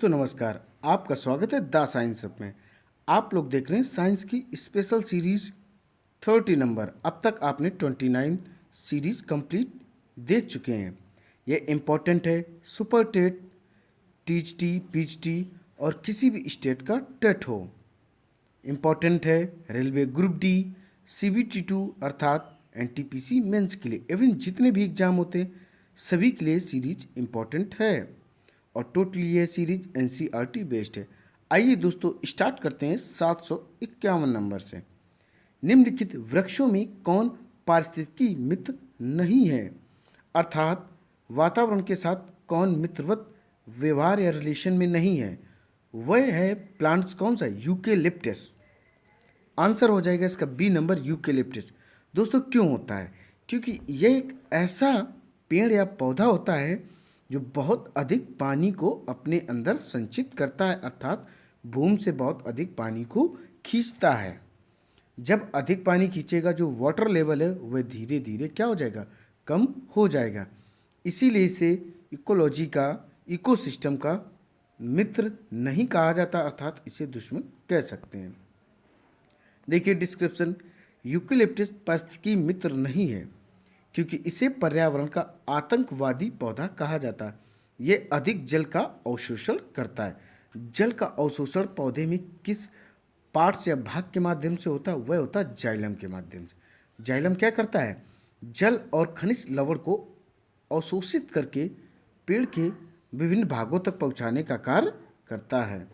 दोस्तों नमस्कार। आपका स्वागत है द साइंस अप में। आप लोग देख रहे हैं साइंस की स्पेशल सीरीज 30 नंबर। अब तक आपने 29 सीरीज कंप्लीट देख चुके हैं। ये इम्पोर्टेंट है सुपर टेट, टीजीटी, पीजीटी और किसी भी स्टेट का टेट हो। इम्पोर्टेंट है रेलवे ग्रुप डी, CBT2 अर्थात NTPC मेंस के लिए। इवन जितने भी एग्जाम होते हैं सभी के लिए सीरीज इम्पोर्टेंट है और टोटली ये सीरीज NCERT बेस्ड है। आइए दोस्तों स्टार्ट करते हैं 751 नंबर से। निम्नलिखित वृक्षों में कौन पारिस्थितिकी मित्र नहीं है, अर्थात वातावरण के साथ कौन मित्रवत व्यवहार या रिलेशन में नहीं है। वह है प्लांट्स कौन सा? यूकेलिप्टस। आंसर हो जाएगा इसका बी नंबर, यूकेलिप्टस। दोस्तों क्यों होता है? क्योंकि यह एक ऐसा पेड़ या पौधा होता है जो बहुत अधिक पानी को अपने अंदर संचित करता है, अर्थात भूमि से बहुत अधिक पानी को खींचता है। जब अधिक पानी खींचेगा जो वाटर लेवल है वह धीरे धीरे क्या हो जाएगा? कम हो जाएगा। इसीलिए इसे इकोलॉजी का, इकोसिस्टम का मित्र नहीं कहा जाता, अर्थात इसे दुश्मन कह सकते हैं। देखिए डिस्क्रिप्शन, यूकेलिप्टस पारिस्थितिकी मित्र नहीं है क्योंकि इसे पर्यावरण का आतंकवादी पौधा कहा जाता है। ये अधिक जल का अवशोषण करता है। जल का अवशोषण पौधे में किस पार्ट्स या भाग के माध्यम से होता है? वह होता है जाइलम के माध्यम से। जाइलम क्या करता है? जल और खनिज लवण को अवशोषित करके पेड़ के विभिन्न भागों तक पहुंचाने का कार्य करता है।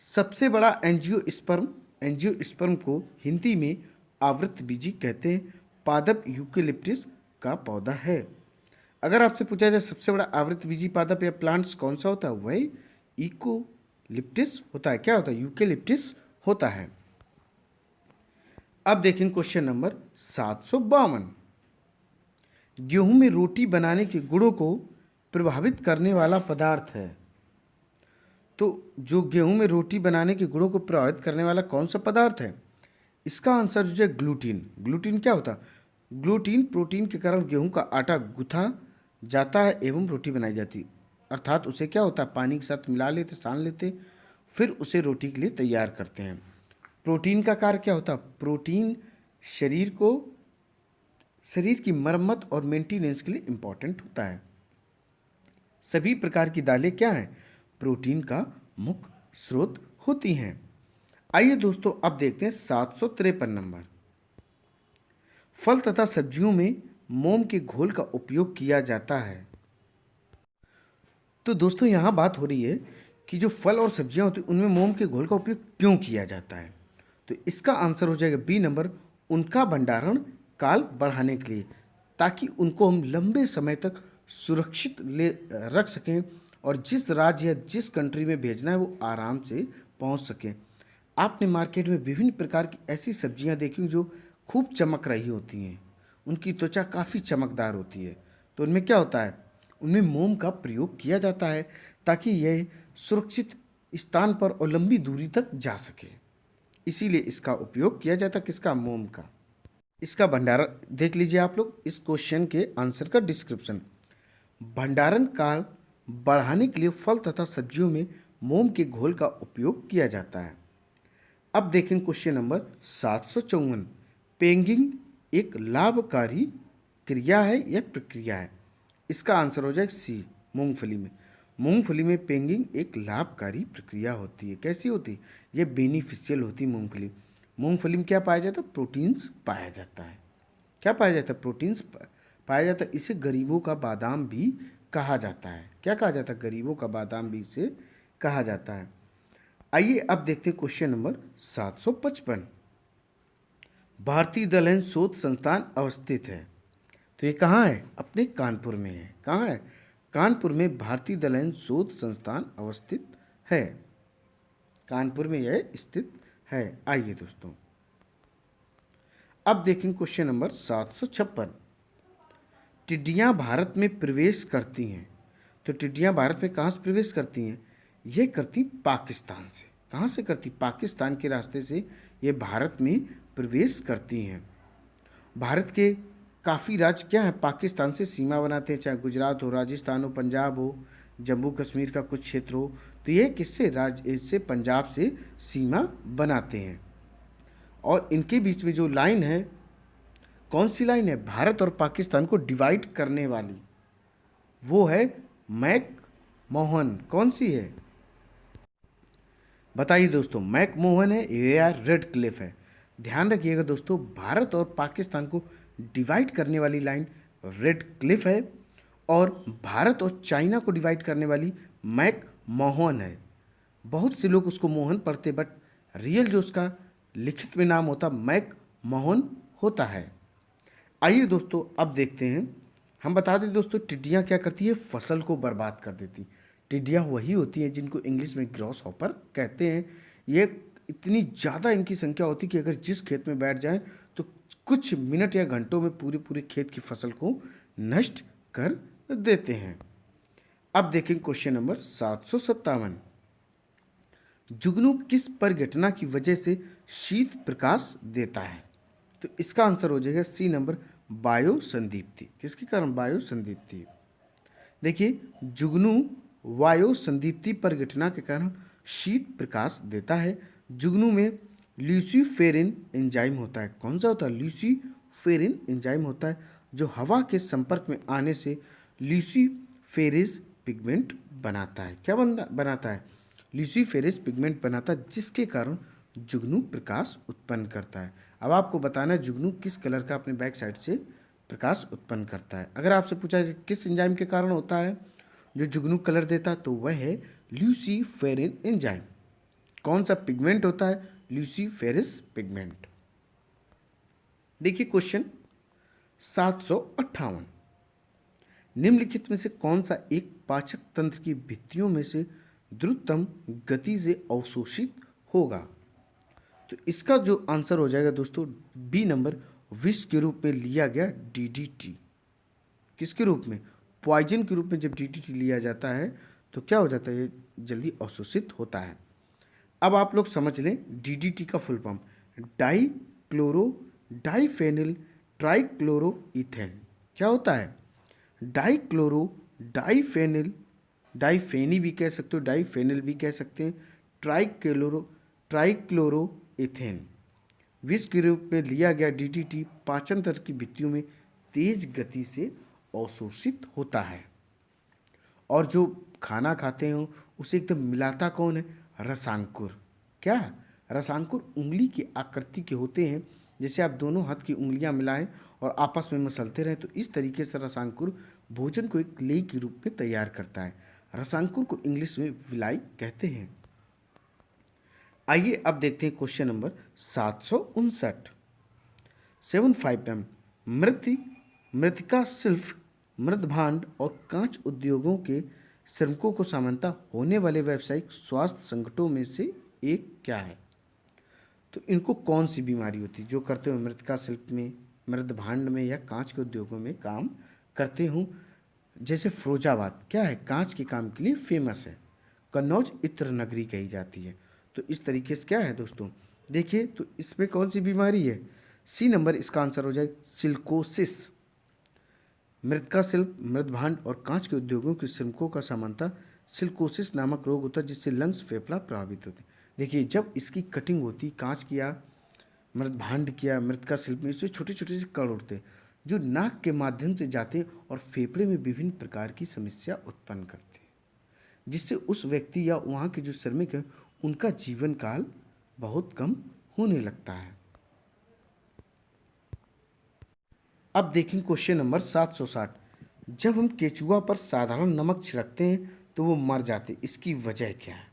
सबसे बड़ा एंजियोस्पर्म को हिंदी में आवृतबीजी कहते हैं। पादप यूकेलिप्टस का पौधा है। अगर आपसे पूछा जाए सबसे बड़ा आवृतबीजी पादप या प्लांट्स कौन सा होता है, वही इकोलिप्टस होता है। क्या होता है? यूकेलिप्टस होता है। अब देखें क्वेश्चन नंबर 752। गेहूं में रोटी बनाने के गुणों को प्रभावित करने वाला पदार्थ है। तो जो गेहूं में रोटी बनाने के गुणों को प्रभावित करने वाला कौन सा पदार्थ है? इसका आंसर जो है ग्लूटीन। ग्लूटीन क्या होता है? ग्लूटीन प्रोटीन के कारण गेहूं का आटा गुथा जाता है एवं रोटी बनाई जाती है। अर्थात उसे क्या होता है? पानी के साथ मिला लेते, सान लेते, फिर उसे रोटी के लिए तैयार करते हैं। प्रोटीन का कार्य क्या होता है? प्रोटीन शरीर की मरम्मत और मेंटेनेंस के लिए इम्पॉर्टेंट होता है। सभी प्रकार की दालें क्या हैं? प्रोटीन का मुख्य स्रोत होती हैं। आइए दोस्तों अब देखते हैं 753 नंबर। फल तथा सब्जियों में मोम के घोल का उपयोग किया जाता है। तो दोस्तों यहाँ बात हो रही है कि जो फल और सब्जियाँ होती हैं उनमें मोम के घोल का उपयोग क्यों किया जाता है? तो इसका आंसर हो जाएगा बी नंबर, उनका भंडारण काल बढ़ाने के लिए, ताकि उनको हम लंबे समय तक सुरक्षित रख सकें और जिस राज्य या जिस कंट्री में भेजना है वो आराम से पहुंच सकें। आपने मार्केट में विभिन्न प्रकार की ऐसी सब्जियां देखी जो खूब चमक रही होती हैं, उनकी त्वचा काफ़ी चमकदार होती है। तो उनमें क्या होता है? उनमें मोम का प्रयोग किया जाता है ताकि यह सुरक्षित स्थान पर और लंबी दूरी तक जा सके। इसीलिए इसका उपयोग किया जाता है। किसका? मोम का। इसका भंडारण देख लीजिए आप लोग, इस क्वेश्चन के आंसर का डिस्क्रिप्शन। भंडारण काल बढ़ाने के लिए फल तथा सब्जियों में मोम के घोल का उपयोग किया जाता है। अब देखें क्वेश्चन नंबर 754। पेंगिंग एक लाभकारी क्रिया है या प्रक्रिया है? इसका आंसर हो जाएगा सी, मूंगफली में। मूंगफली में पेंगिंग एक लाभकारी प्रक्रिया होती है। कैसी होती है? ये बेनिफिशियल होती है मूंगफली। मूंगफली में क्या पाया जाता है? प्रोटीन्स पाया जाता है। क्या पाया जाता है? प्रोटीन्स पाया जाता है। इसे गरीबों का बादाम भी कहा जाता है। क्या कहा जाता है? गरीबों का बादाम भी इसे कहा जाता है। आइए अब देखते हैं क्वेश्चन नंबर 755। भारतीय दलहन शोध संस्थान अवस्थित है। तो ये कहाँ है? अपने कानपुर में है। कहाँ है? कानपुर में भारतीय दलहन शोध संस्थान अवस्थित है। कानपुर में यह स्थित है। आइए दोस्तों अब देखें क्वेश्चन नंबर 756। टिड्डियाँ भारत में प्रवेश करती हैं। तो टिड्डियाँ भारत में कहाँ से प्रवेश करती हैं? ये करती पाकिस्तान से। कहाँ से करती? पाकिस्तान के रास्ते से ये भारत में प्रवेश करती हैं। भारत के काफ़ी राज्य क्या हैं? पाकिस्तान से सीमा बनाते हैं, चाहे गुजरात हो, राजस्थान हो, पंजाब हो, जम्मू कश्मीर का कुछ क्षेत्र हो, तो ये किससे राज्य इससे पंजाब से सीमा बनाते हैं। और इनके बीच में जो लाइन है, कौन सी लाइन है, भारत और पाकिस्तान को डिवाइड करने वाली, वो है मैक मोहन। कौन सी है, बताइए दोस्तों। मैक मोहन है या रेड क्लिफ है। ध्यान रखिएगा दोस्तों, भारत और पाकिस्तान को डिवाइड करने वाली लाइन रेड क्लिफ है और भारत और चाइना को डिवाइड करने वाली मैक मोहन है। बहुत से लोग उसको मोहन पढ़ते, बट रियल जो उसका लिखित में नाम होता मैक मोहन होता है। आइए दोस्तों अब देखते हैं। हम बता दें दोस्तों, टिड्डियाँ क्या करती है, फसल को बर्बाद कर देती। टिड्डियाँ वही होती हैं जिनको इंग्लिश में ग्रॉस हॉपर कहते हैं। ये इतनी ज़्यादा इनकी संख्या होती है कि अगर जिस खेत में बैठ जाएं तो कुछ मिनट या घंटों में पूरे पूरे खेत की फसल को नष्ट कर देते हैं। अब देखें क्वेश्चन नंबर 757। जुगनू किस परिघटना की वजह से शीत प्रकाश देता है। तो इसका आंसर हो जाएगा सी नंबर, वायु संदीप्ति। किसके कारण, वायु संदीप्ति। देखिए, जुगनू वायु संदीप्ति परिघटना के कारण शीत प्रकाश देता है। जुगनू में ल्यूसीफेरिन एंजाइम होता है। कौन सा होता है, ल्यूसीफेरिन एंजाइम होता है, जो हवा के संपर्क में आने से ल्यूसीफेरेस पिगमेंट बनाता है। क्या बनाता है, ल्यूसीफेरेस पिगमेंट बनाता है, जिसके कारण जुगनू प्रकाश उत्पन्न करता है। अब आपको बताना है जुगनू किस कलर का अपने बैक साइड से प्रकाश उत्पन्न करता है। अगर आपसे पूछा जाए किस एंजाइम के कारण होता है जो जुगनू कलर देता है, तो वह है ल्यूसीफेरिन एंजाइम। कौन सा पिगमेंट होता है, ल्यूसीफेरेस पिगमेंट। देखिए क्वेश्चन 758। निम्नलिखित में से कौन सा एक पाचक तंत्र की भित्तियों में से द्रुततम गति से अवशोषित होगा। तो इसका जो आंसर हो जाएगा दोस्तों, बी नंबर, विष के रूप में लिया गया डीडीटी। किसके रूप में, पॉइजन के रूप में जब डीडीटी लिया जाता है तो क्या हो जाता है, ये जल्दी अवशोषित होता है। अब आप लोग समझ लें डीडीटी का full form, dichloro diphenyl trichloroethane. क्या होता है, डाई क्लोरो डाइफेनिल, डाइफेनी भी कह सकते हो, डाइफेनिल भी कह सकते हैं, ट्राइक्लोरोइथेन। विष के रूप में लिया गया डीडीटी पाचन तंत्र की भित्तियों में तेज गति से अवशोषित होता है। और जो खाना खाते हो उसे एकदम मिलाता कौन है, रसांकुर। क्या, रसांकुर उंगली की आकृति के होते हैं। जैसे आप दोनों हाथ की उंगलियां मिलाएं और आपस में मसलते रहें, तो इस तरीके से रसांकुर भोजन को एक लेई के रूप में तैयार करता है। रसांकुर को इंग्लिश में विलाई कहते हैं। आइए अब देखते हैं क्वेश्चन नंबर 759। 75 मृतिका शिल्प, मृदभांड और कांच उद्योगों के श्रमिकों को सामान्यतः होने वाले व्यावसायिक स्वास्थ्य संकटों में से एक क्या है। तो इनको कौन सी बीमारी होती है, जो करते हुए मृतिका शिल्प में, मृदभांड में या कांच के उद्योगों में काम करते हूँ। जैसे फिरोजाबाद क्या है, कांच के काम के लिए फेमस है। कन्नौज इत्र नगरी कही जाती है। तो इस तरीके से क्या है दोस्तों, देखिए तो इसमें कौन सी बीमारी है, सी नंबर इसका आंसर हो जाए सिलिकोसिस। मृतिका शिल्प, मृदभांड और कांच के उद्योगों के श्रमिकों का सामान्यतः सिलिकोसिस नामक रोग होता है, जिससे लंग्स, फेफड़ा प्रभावित होते हैं। देखिए जब इसकी कटिंग होती, कांच किया, मृदभांड किया, मृतिका शिल्प में, इससे छोटे छोटे से कण उठते हैं जो नाक के माध्यम से जाते हैं और फेफड़े में विभिन्न प्रकार की समस्या उत्पन्न करते हैं, जिससे उस व्यक्ति या वहाँ के जो श्रमिक हैं उनका जीवन काल बहुत कम होने लगता है। अब देखें क्वेश्चन नंबर 760। जब हम केचुआ पर साधारण नमक छिड़कते हैं तो वो मर जाते, इसकी वजह क्या है।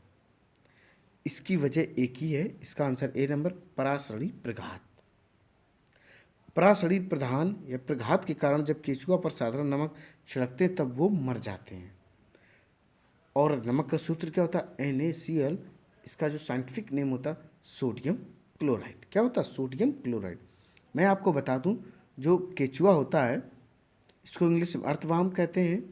इसकी वजह एक ही है, इसका आंसर ए नंबर, परासड़ी प्रघात। परासड़ी प्रधान या प्रघात के कारण जब केचुआ पर साधारण नमक छिड़कते हैं तब वो मर जाते हैं। और नमक का सूत्र क्या होता है, NaCl। इसका जो साइंटिफिक नेम होता है सोडियम क्लोराइड। क्या होता है, सोडियम क्लोराइड। मैं आपको बता दूं, जो केचुआ होता है इसको इंग्लिश में अर्थवार्म कहते हैं,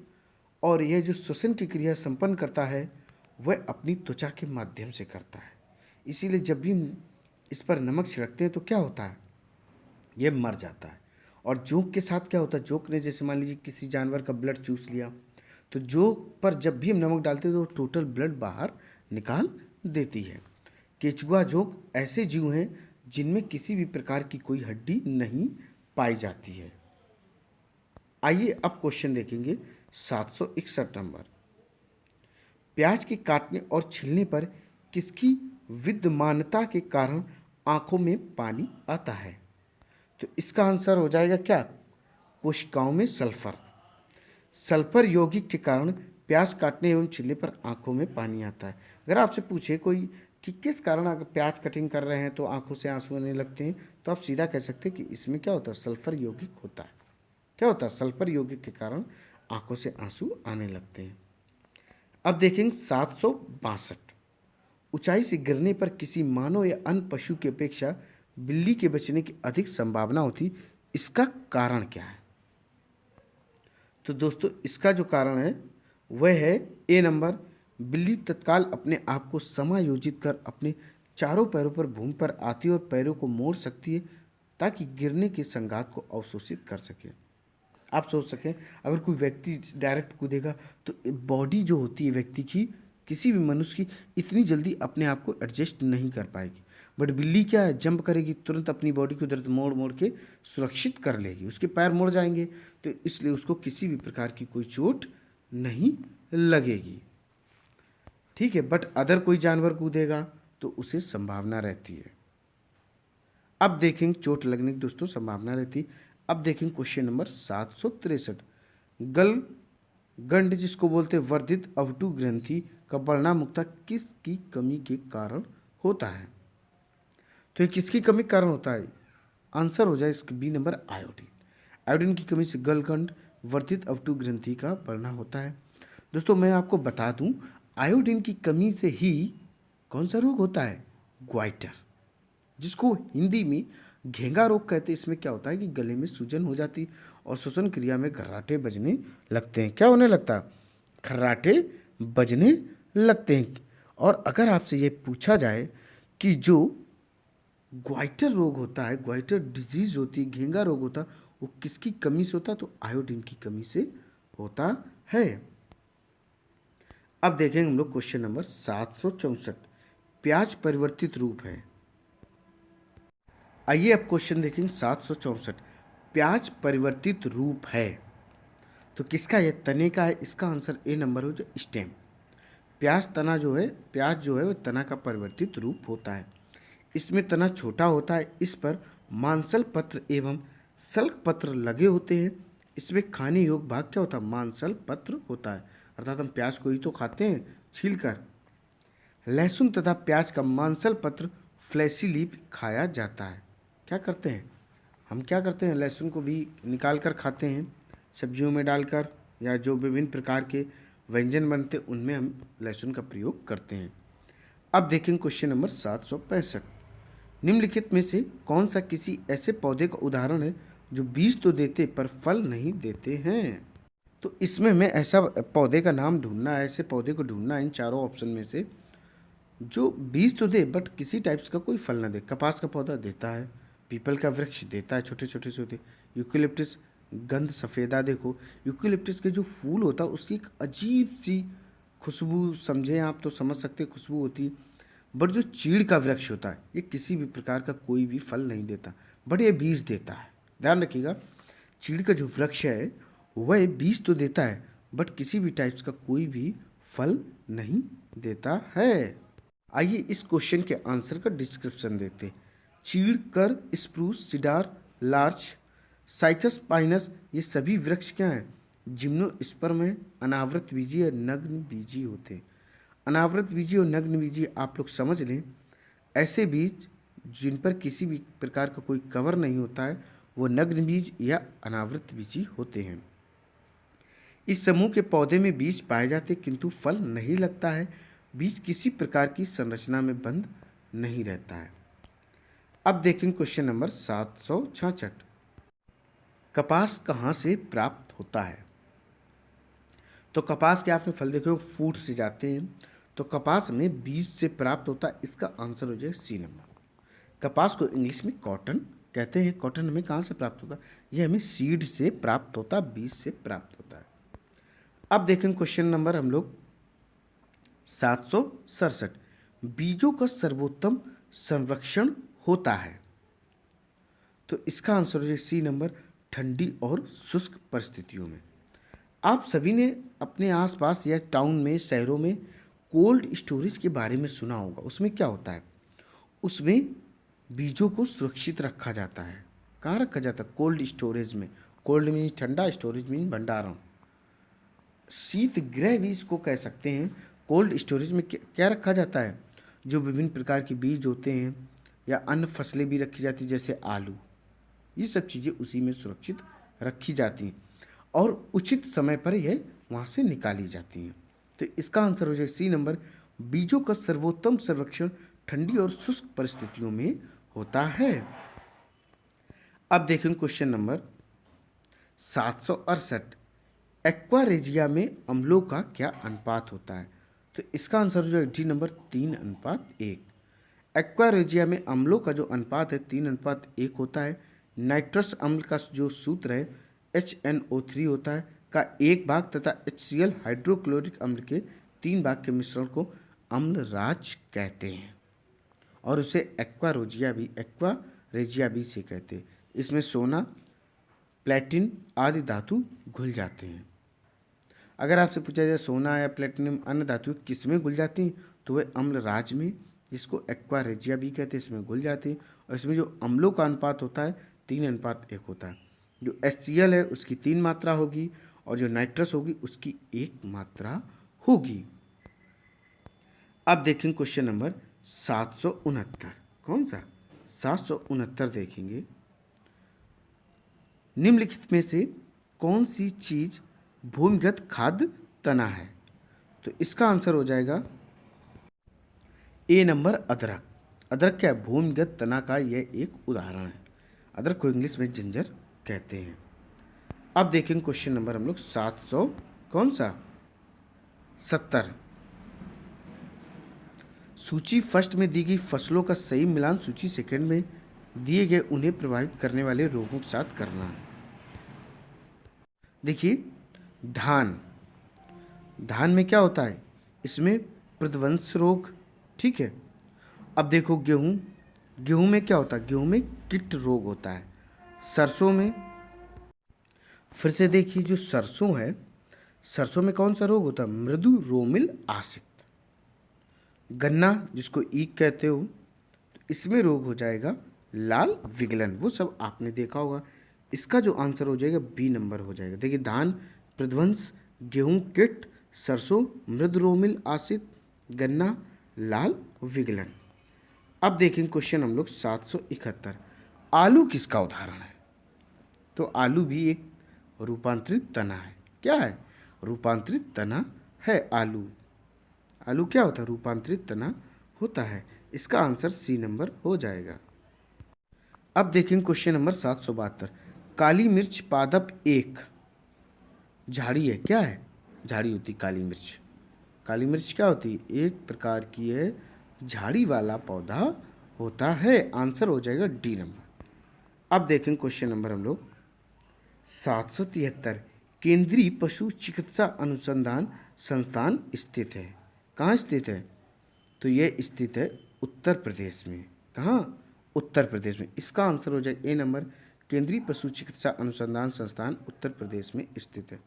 और यह जो श्वसन की क्रिया संपन्न करता है वह अपनी त्वचा के माध्यम से करता है। इसीलिए जब भी इस पर नमक छिड़कते हैं तो क्या होता है, यह मर जाता है। और जोंक के साथ क्या होता है, जोंक ने जैसे मान लीजिए किसी जानवर का ब्लड चूस लिया तो जो पर जब भी हम नमक डालते हैं तो टोटल ब्लड बाहर निकाल देती है। केचुआ जोंक ऐसे जीव हैं जिनमें किसी भी प्रकार की कोई हड्डी नहीं पाई जाती है। आइए अब क्वेश्चन देखेंगे 761 नंबर। प्याज के काटने और छीलने पर किसकी विद्यमानता के कारण आंखों में पानी आता है? तो इसका आंसर हो जाएगा क्या? कोशिकाओं में सल्फर। सल्फर यौगिक के कारण प्याज काटने एवं छीलने पर आंखों में पानी आता है। अगर आपसे पूछे कोई कि किस कारण अगर प्याज कटिंग कर रहे हैं तो आंखों से आंसू आने लगते हैं, तो आप सीधा कह सकते हैं कि इसमें क्या होता है? सल्फर यौगिक होता है। क्या होता है? सल्फर यौगिक के कारण आंखों से आंसू आने लगते हैं। अब देखेंगे 762। ऊंचाई से गिरने पर किसी मानव या अन्य पशु की अपेक्षा बिल्ली के बचने की अधिक संभावना होती, इसका कारण क्या है? तो दोस्तों इसका जो कारण है वह है ए नंबर, बिल्ली तत्काल अपने आप को समायोजित कर अपने चारों पैरों पर भूमि पर आती है और पैरों को मोड़ सकती है ताकि गिरने के संघात को अवशोषित कर सके। आप सोच सकें अगर कोई व्यक्ति डायरेक्ट कूदेगा तो बॉडी जो होती है व्यक्ति की, किसी भी मनुष्य की, इतनी जल्दी अपने आप को एडजस्ट नहीं कर पाएगी। बट बिल्ली क्या है, जंप करेगी, तुरंत अपनी बॉडी को उधर मोड़ मोड़ के सुरक्षित कर लेगी, उसके पैर मुड़ जाएंगे, तो इसलिए उसको किसी भी प्रकार की कोई चोट नहीं लगेगी। ठीक है, बट अदर कोई जानवर कूदेगा तो उसे संभावना रहती है। अब देखेंगे चोट लगने की दोस्तों संभावना रहती। अब देखेंगे क्वेश्चन नंबर 763। गल गंड जिसको बोलते हैं वर्धित अवटु ग्रंथि का बढ़ना मुख्यतः किसकी कमी के कारण होता है? तो ये किसकी कमी के कारण होता है? आंसर हो जाए इसका बी नंबर, आयोडीन। आयोडीन की कमी से गलगंड वर्धित अवटु ग्रंथि का बढ़ना होता है। दोस्तों मैं आपको बता दूं, आयोडीन की कमी से ही कौन सा रोग होता है? ग्वाइटर, जिसको हिंदी में घेंगा रोग कहते हैं। इसमें क्या होता है कि गले में सूजन हो जाती और श्वसन क्रिया में खर्राटे बजने लगते हैं। क्या होने लगता है? खर्राटे बजने लगते हैं। और अगर आपसे ये पूछा जाए कि जो ग्वाइटर रोग होता है, ग्वाइटर डिजीज होती है, घेंगा रोग होता है, वो किसकी कमी से होता है? तो आयोडीन की कमी से होता है। अब देखेंगे हम लोग क्वेश्चन नंबर 764। प्याज परिवर्तित रूप है। आइए अब क्वेश्चन देखेंगे 764। प्याज परिवर्तित रूप है तो किसका? ये तने का है। इसका आंसर ए नंबर हो जो स्टेम। प्याज जो है वो तना का परिवर्तित रूप होता है। इसमें तना छोटा होता है, इस पर मांसल पत्र एवं सल्क पत्र लगे होते हैं। इसमें खाने योग्य भाग क्या होता है? मांसल पत्र होता है, अर्थात हम प्याज को ही तो खाते हैं छीलकर। लहसुन तथा प्याज का मांसल पत्र फ्लैसी लीफ खाया जाता है। क्या करते हैं हम? क्या करते हैं? लहसुन को भी निकाल कर खाते हैं सब्जियों में डालकर, या जो विभिन्न प्रकार के व्यंजन बनते हैं उनमें हम लहसुन का प्रयोग करते हैं। अब देखेंगे क्वेश्चन नंबर 765। निम्नलिखित में से कौन सा किसी ऐसे पौधे का उदाहरण है जो बीज तो देते पर फल नहीं देते हैं? तो इसमें हमें ऐसा पौधे का नाम ढूंढना है, ऐसे पौधे को ढूंढना है इन चारों ऑप्शन में से जो बीज तो दे बट किसी टाइप्स का कोई फल ना दे। कपास का पौधा देता है, पीपल का वृक्ष देता है छोटे छोटे छोटे, यूकेलिप्टस गंध सफ़ेदा। देखो यूकेलिप्टस के जो फूल होता है उसकी एक अजीब सी खुशबू, समझें आप तो समझ सकते खुशबू होती है। बट जो चीड़ का वृक्ष होता है ये किसी भी प्रकार का कोई भी फल नहीं देता, बट ये बीज देता है। ध्यान रखिएगा, चीड़ का जो वृक्ष है वह बीज तो देता है बट किसी भी टाइप्स का कोई भी फल नहीं देता है। आइए इस क्वेश्चन के आंसर का डिस्क्रिप्शन देते हैं। चीड़, कर, spruce, cedar, larch, cycas Pinus, ये सभी वृक्ष क्या हैं? जिम्नोस्पर्म में अनावृत बीजी या नग्न बीजी होते हैं। अनावृत बीजी और नग्न बीजी आप लोग समझ लें, ऐसे बीज जिन पर किसी भी प्रकार का कोई कवर नहीं होता है वो नग्न बीज या अनावृत बीजी होते हैं। इस समूह के पौधे में बीज पाए जाते किंतु फल नहीं लगता है। बीज किसी प्रकार की संरचना में बंद नहीं रहता है। अब देखेंगे क्वेश्चन नंबर 766। कपास कहाँ से प्राप्त होता है? तो कपास के आपने फल देखे हो फूट से जाते हैं, तो कपास हमें बीज से प्राप्त होता है। इसका आंसर हो जाए सी नंबर। कपास को इंग्लिश में कॉटन कहते हैं। कॉटन हमें कहाँ से प्राप्त होता है? यह हमें सीड से प्राप्त होता है, बीज से प्राप्त होता है। अब देखें क्वेश्चन नंबर हम लोग 767, बीजों का सर्वोत्तम संरक्षण होता है। तो इसका आंसर हो जाए सी नंबर, ठंडी और शुष्क परिस्थितियों में। आप सभी ने अपने आसपास या टाउन में, शहरों में कोल्ड स्टोरेज के बारे में सुना होगा। उसमें क्या होता है, उसमें बीजों को सुरक्षित रखा जाता है। कहाँ रखा जाता है? कोल्ड स्टोरेज में। कोल्ड मीन्स ठंडा, स्टोरेज मीन्स भंडारण। शीत गृह भी इसको कह सकते हैं। कोल्ड स्टोरेज में क्या रखा जाता है? जो विभिन्न प्रकार के बीज होते हैं या अन्य फसलें भी रखी जाती हैं, जैसे आलू, ये सब चीज़ें उसी में सुरक्षित रखी जाती हैं और उचित समय पर यह वहाँ से निकाली जाती हैं। तो इसका आंसर हो जाए सी नंबर, बीजों का सर्वोत्तम संरक्षण ठंडी और शुष्क परिस्थितियों में होता है। अब देखें क्वेश्चन नंबर 768, एक्वारेजिया में अम्लों का क्या अनुपात होता है? तो इसका आंसर हो जाए डी नंबर, 3:1। एक्वारेजिया में अम्लों का जो अनुपात है 3:1 होता है। नाइट्रस अम्ल का जो सूत्र है HNO3 होता है का 1 भाग तथा HCl हाइड्रोक्लोरिक अम्ल के 3 भाग के मिश्रण को अम्लराज कहते हैं और उसे एक्वारेजिया भी से कहते हैं। इसमें सोना, प्लेटिन आदि धातु घुल जाते हैं। अगर आपसे पूछा जाए सोना या प्लेटिनम अन्य धातु किस में घुल जाती हैं, तो वह अम्लराज में, जिसको एक्वारेजिया भी कहते हैं, इसमें घुल जाती हैं। और इसमें जो अम्लों का अनुपात होता है 3:1 होता है। जो HCl है उसकी 3 मात्रा होगी और जो नाइट्रस होगी उसकी 1 मात्रा होगी। अब देखें क्वेश्चन नंबर 769, कौन सा? 769 देखेंगे, निम्नलिखित में से कौन सी चीज भूमिगत खाद्य तना है? तो इसका आंसर हो जाएगा ए नंबर, अदरक। अदरक क्या है? भूमिगत तना का यह एक उदाहरण है। अदरक को इंग्लिश में जिंजर कहते हैं। अब देखेंगे क्वेश्चन नंबर हम लोग 700 कौन सा 70, सूची फर्स्ट में दी गई फसलों का सही मिलान सूची सेकंड में दिए गए उन्हें प्रभावित करने वाले रोगों के साथ करना है। देखिए, धान, धान में क्या होता है? इसमें प्रध्वंस रोग, ठीक है। अब देखो गेहूं, गेहूं में क्या होता है? गेहूं में कीट रोग होता है। सरसों में, फिर से देखिए जो सरसों है, सरसों में कौन सा रोग होता है? मृदु रोमिल आसित। गन्ना जिसको ईख कहते हो, तो इसमें रोग हो जाएगा लाल विगलन, वो सब आपने देखा होगा। इसका जो आंसर हो जाएगा बी नंबर हो जाएगा। देखिए, धान प्रध्वंस, गेहूं कीट, सरसों मृदु रोमिल आसित, गन्ना लाल विगलन। अब देखेंगे क्वेश्चन हम लोग 771, आलू किसका उदाहरण है? तो आलू भी एक रूपांतरित तना है। क्या है? रूपांतरित तना है आलू। आलू क्या होता है? रूपांतरित तना होता है। इसका आंसर सी नंबर हो जाएगा। अब देखेंगे क्वेश्चन नंबर 772, काली मिर्च पादप एक झाड़ी है। क्या है? झाड़ी होती काली मिर्च। काली मिर्च क्या होती है? एक प्रकार की है झाड़ी वाला पौधा होता है। आंसर हो जाएगा डी नंबर। अब देखेंगे क्वेश्चन नंबर हम लोग 773, केंद्रीय पशु चिकित्सा अनुसंधान संस्थान स्थित है। कहाँ स्थित है? तो यह स्थित है उत्तर प्रदेश में। कहाँ? उत्तर प्रदेश में। इसका आंसर हो जाए ए नंबर, केंद्रीय पशु चिकित्सा अनुसंधान संस्थान उत्तर प्रदेश में स्थित है।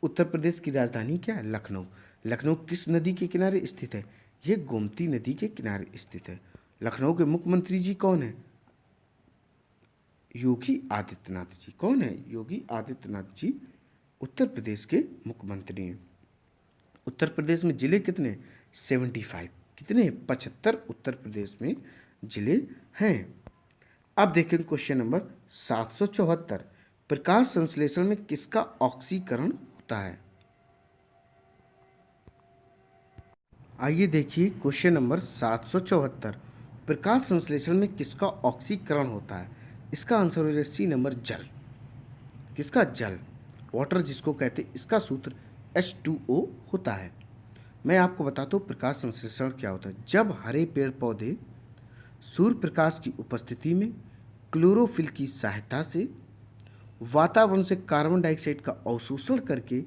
उत्तर प्रदेश की राजधानी क्या है? लखनऊ। लखनऊ किस नदी के किनारे स्थित है? यह गोमती नदी के किनारे स्थित है। लखनऊ के मुख्यमंत्री जी कौन है? योगी आदित्यनाथ जी। कौन है? योगी आदित्यनाथ जी उत्तर प्रदेश के मुख्यमंत्री हैं। उत्तर प्रदेश में जिले कितने? 75। कितने? 75 उत्तर प्रदेश में जिले हैं। अब देखें क्वेश्चन नंबर 774, प्रकाश संश्लेषण में किसका ऑक्सीकरण होता है? आइए देखिए क्वेश्चन नंबर 774, प्रकाश संश्लेषण में किसका ऑक्सीकरण होता है? इसका आंसर हो जाए सी नंबर, जल। किसका? जल, वाटर जिसको कहते हैं। इसका सूत्र H2O होता है। मैं आपको बताता हूँ प्रकाश संश्लेषण क्या होता है। जब हरे पेड़ पौधे सूर्य प्रकाश की उपस्थिति में क्लोरोफिल की सहायता से वातावरण से कार्बन डाइऑक्साइड का अवशोषण करके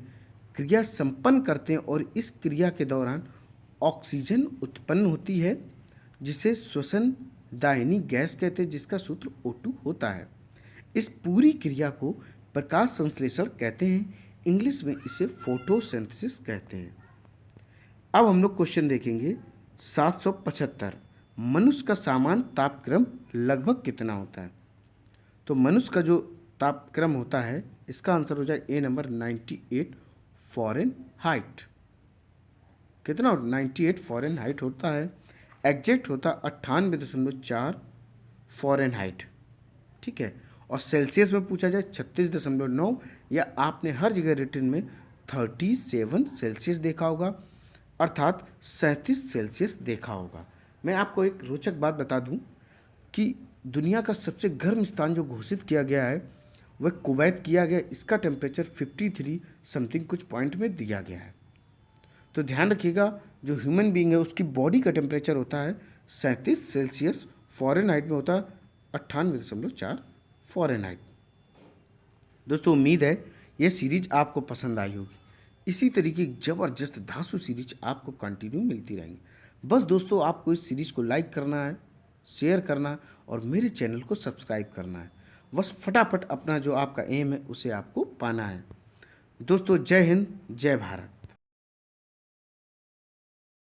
क्रिया संपन्न करते हैं और इस क्रिया के दौरान ऑक्सीजन उत्पन्न होती है जिसे श्वसन दाहिनी गैस कहते हैं, जिसका सूत्र O2 होता है। इस पूरी क्रिया को प्रकाश संश्लेषण कहते हैं, इंग्लिश में इसे फोटोसिंथेसिस कहते हैं। अब हम लोग क्वेश्चन देखेंगे 775। मनुष्य का सामान्य तापक्रम लगभग कितना होता है? तो मनुष्य का जो तापक्रम होता है, इसका आंसर हो जाए ए नंबर 98 फ़ारेनहाइट। कितना 98 फ़ारेनहाइट होता है। एग्जैक्ट होता 98.4 फ़ारेनहाइट, ठीक है। और सेल्सियस में पूछा जाए 36.9, या आपने हर जगह रिटन में 37 सेल्सियस देखा होगा, अर्थात 37 सेल्सियस देखा होगा। मैं आपको एक रोचक बात बता दूं कि दुनिया का सबसे गर्म स्थान जो घोषित किया गया है वह कुवैत किया गया। इसका टेम्परेचर 53 समथिंग कुछ पॉइंट में दिया गया है। तो ध्यान रखिएगा, जो ह्यूमन बीइंग है उसकी बॉडी का टेम्परेचर होता है 37 सेल्सियस, फ़ारेनहाइट में होता है 98.4 फ़ारेनहाइट। दोस्तों उम्मीद है ये सीरीज आपको पसंद आई होगी। इसी तरीके की ज़बरदस्त धांसू सीरीज आपको कंटिन्यू मिलती रहेंगी। बस दोस्तों आपको इस सीरीज को लाइक करना है, शेयर करना है और मेरे चैनल को सब्सक्राइब करना है। बस फटाफट अपना जो आपका एम है उसे आपको पाना है। दोस्तों जय हिंद, जय भारत।